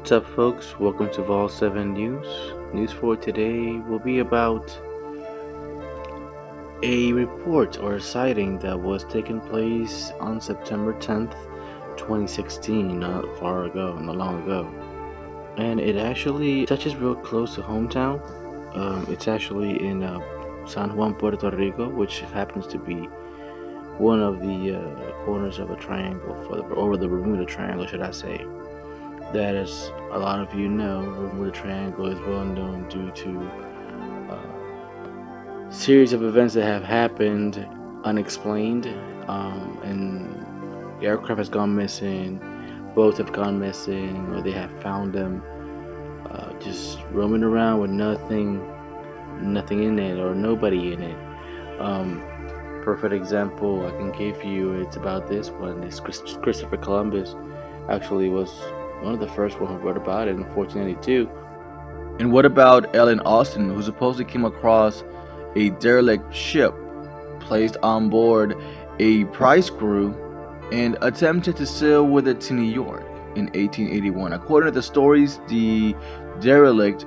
What's up, folks? Welcome to Vol 7 News. News for today will be about a report or a sighting that was taking place on September 10th, 2016, not far ago, not long ago. And it actually touches real close to hometown. It's actually in San Juan, Puerto Rico, which happens to be one of the corners of a triangle, or the Bermuda Triangle, should I say. That, as a lot of you know, Bermuda Triangle is well known due to a series of events that have happened unexplained, and aircraft has gone missing, boats have gone missing, or they have found them just roaming around with nothing in it or nobody in it. Perfect example I can give you, it's about this one. This Christopher Columbus actually was one of the first one who wrote about it in 1492. And what about Ellen Austin, who supposedly came across a derelict ship placed on board a prize crew and attempted to sail with it to New York in 1881. According to the stories, the derelict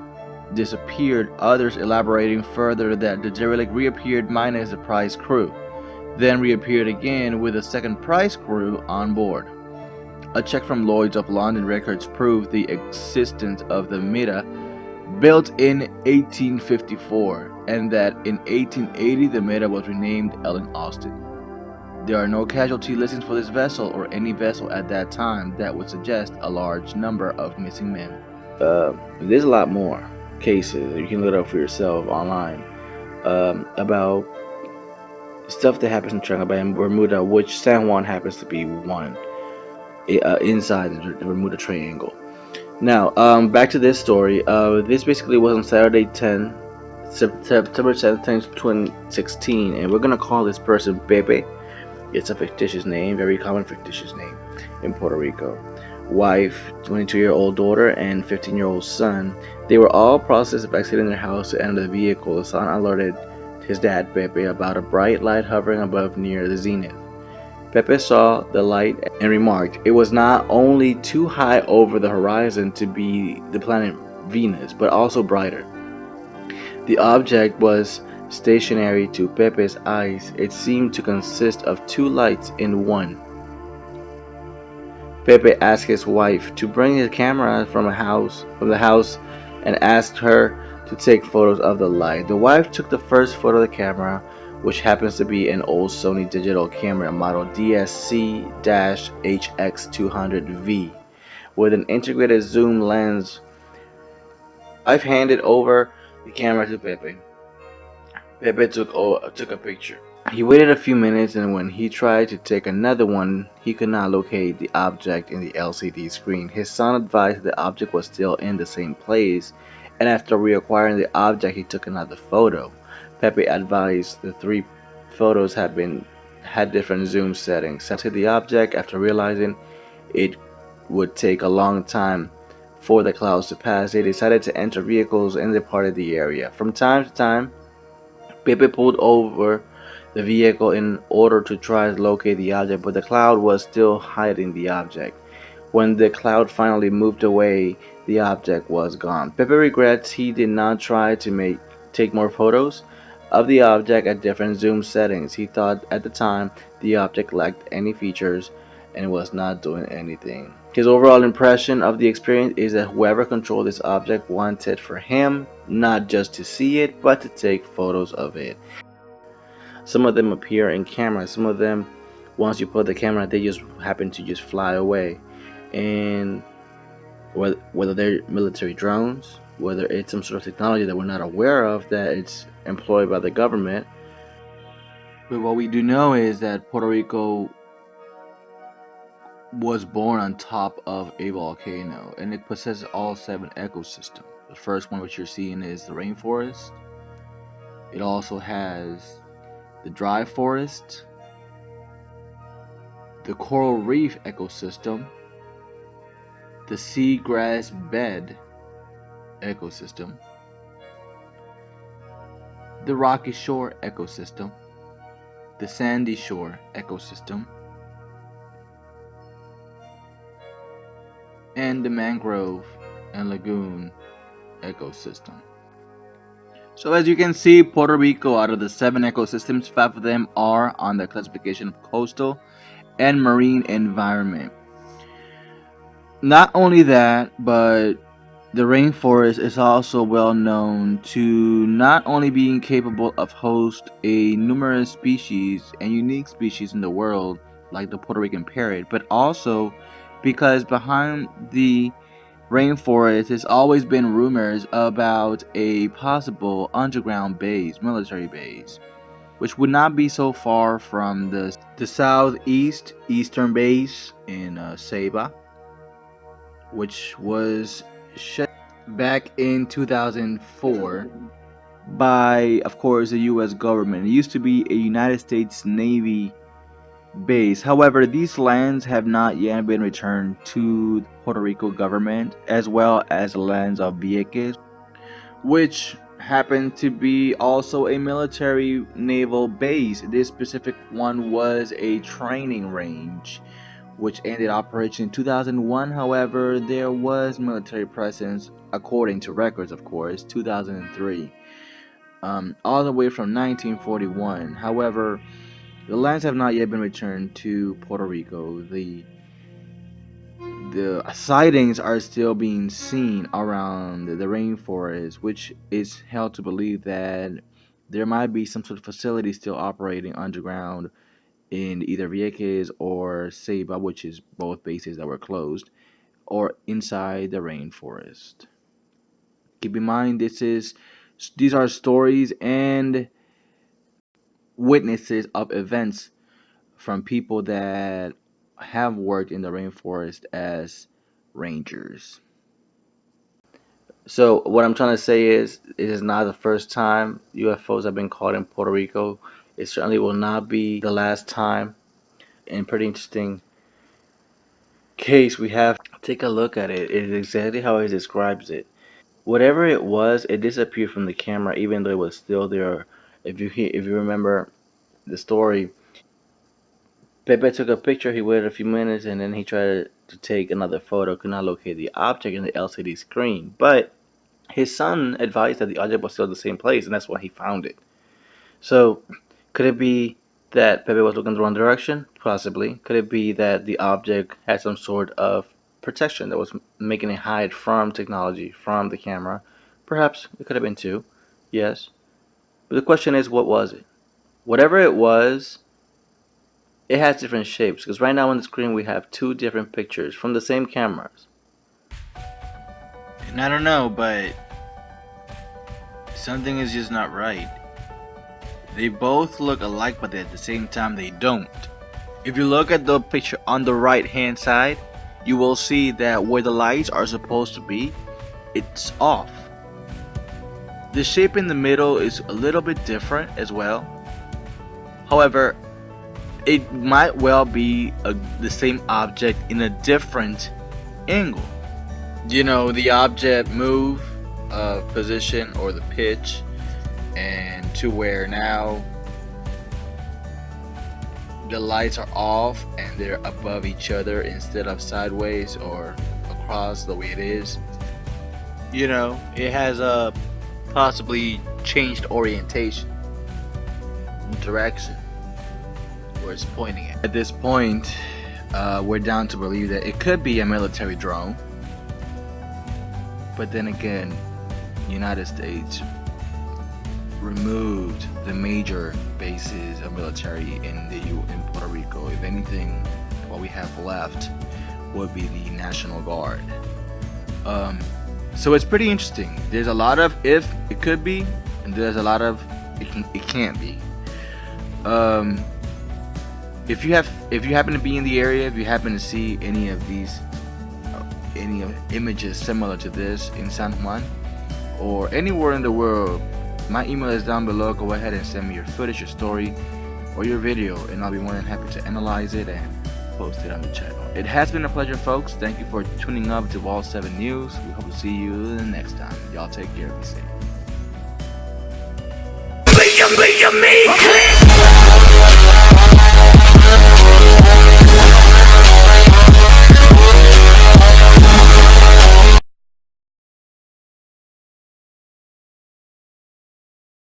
disappeared, others elaborating further that the derelict reappeared minus the prize crew, then reappeared again with a second prize crew on board. A check from Lloyd's of London records proved the existence of the Meta, built in 1854, and that in 1880 the Meta was renamed Ellen Austin. There are no casualty listings for this vessel or any vessel at that time that would suggest a large number of missing men. There's a lot more cases you can look up for yourself online about stuff that happens in Triangle Bay and Bermuda, which San Juan happens to be one. Inside the Bermuda Triangle. Now, back to this story. This basically was on Saturday, September 10th, 2016, and we're gonna call this person Pepe. It's a fictitious name, very common fictitious name in Puerto Rico. Wife, 22-year-old daughter, and 15-year-old son. They were all processed of exiting their house to enter the vehicle. The son alerted his dad, Pepe, about a bright light hovering above near the zenith. Pepe saw the light and remarked it was not only too high over the horizon to be the planet Venus, but also brighter. The object was stationary to Pepe's eyes. It seemed to consist of two lights in one. Pepe asked his wife to bring his camera from the house and asked her to take photos of the light. The wife took the first photo of the camera, which happens to be an old Sony digital camera model DSC-HX200V with an integrated zoom lens. I've handed over the camera to Pepe. Pepe took a picture. He waited a few minutes, and when he tried to take another one, he could not locate the object in the LCD screen. His son advised the object was still in the same place, and after reacquiring the object, he took another photo. Pepe advised the three photos had different zoom settings. Set to the object after realizing it would take a long time for the clouds to pass. They decided to enter vehicles and departed the area. From time to time, Pepe pulled over the vehicle in order to try to locate the object, but the cloud was still hiding the object. When the cloud finally moved away, the object was gone. Pepe regrets he did not try to take more photos of the object at different zoom settings. He thought at the time the object lacked any features and was not doing anything. His overall impression of the experience is that whoever controlled this object wanted for him not just to see it, but to take photos of it. Some of them appear in camera. Some of them, once you put the camera, they just happen to just fly away. And whether they're military drones, whether it's some sort of technology that we're not aware of that it's employed by the government. But what we do know is that Puerto Rico was born on top of a volcano, and it possesses all 7 ecosystems. The first one which you're seeing is the rainforest. It also has the dry forest, the coral reef ecosystem, the seagrass bed ecosystem, the rocky shore ecosystem, the sandy shore ecosystem, and the mangrove and lagoon ecosystem. So as you can see, Puerto Rico, out of the 7 ecosystems, 5 of them are on the classification of coastal and marine environment. Not only that, but the rainforest is also well known to not only being capable of host a numerous species and unique species in the world, like the Puerto Rican parrot, but also because behind the rainforest has always been rumors about a possible underground base, military base, which would not be so far from the eastern base in Ceiba, which was shut back in 2004 by, of course, the U.S. government. It used to be a United States Navy base. However, these lands have not yet been returned to the Puerto Rico government, as well as the lands of Vieques, which happened to be also a military naval base. This specific one was a training range, which ended operation in 2001. However, there was military presence, according to records, of course, 2003, all the way from 1941. However, the lands have not yet been returned to Puerto Rico. The sightings are still being seen around the rainforest, which is held to believe that there might be some sort of facility still operating underground in either Vieques or Ceiba, which is both bases that were closed, or inside the rainforest. Keep in mind, these are stories and witnesses of events from people that have worked in the rainforest as rangers. So what I'm trying to say is, it is not the first time UFOs have been caught in Puerto Rico. It certainly will not be the last time. And pretty interesting case we have. Take a look at it. It is exactly how he describes it. Whatever it was, it disappeared from the camera, even though it was still there. If you remember the story, Pepe took a picture. He waited a few minutes, and then he tried to take another photo. Could not locate the object in the LCD screen, but his son advised that the object was still in the same place, and that's why he found it. So, could it be that Pepe was looking the wrong direction? Possibly. Could it be that the object had some sort of protection that was making it hide from technology, from the camera? Perhaps it could have been too. Yes. But the question is, what was it? Whatever it was, it has different shapes. Because right now on the screen we have 2 different pictures from the same cameras. And I don't know, but something is just not right. They both look alike, but at the same time they don't. If you look at the picture on the right hand side, you will see that where the lights are supposed to be, it's off. The shape in the middle is a little bit different as well. However, it might well be the same object in a different angle. You know, the object move position or the pitch, and to where now the lights are off and they're above each other instead of sideways or across the way it is. You know, it has a possibly changed orientation, direction, where it's pointing at. At this point, we're down to believe that it could be a military drone. But then again, the United States removed the major bases of military in Puerto Rico. If anything, what we have left would be the National Guard. So it's pretty interesting. There's a lot of if it could be, and there's a lot of it can't be. If you happen to be in the area, if you happen to see any of these images similar to this in San Juan or anywhere in the world, my email is down below. Go ahead and send me your footage, your story, or your video, and I'll be more than happy to analyze it and post it on the channel. It has been a pleasure, folks. Thank you for tuning up to All 7 News. We hope to see you the next time. Y'all take care. Be safe.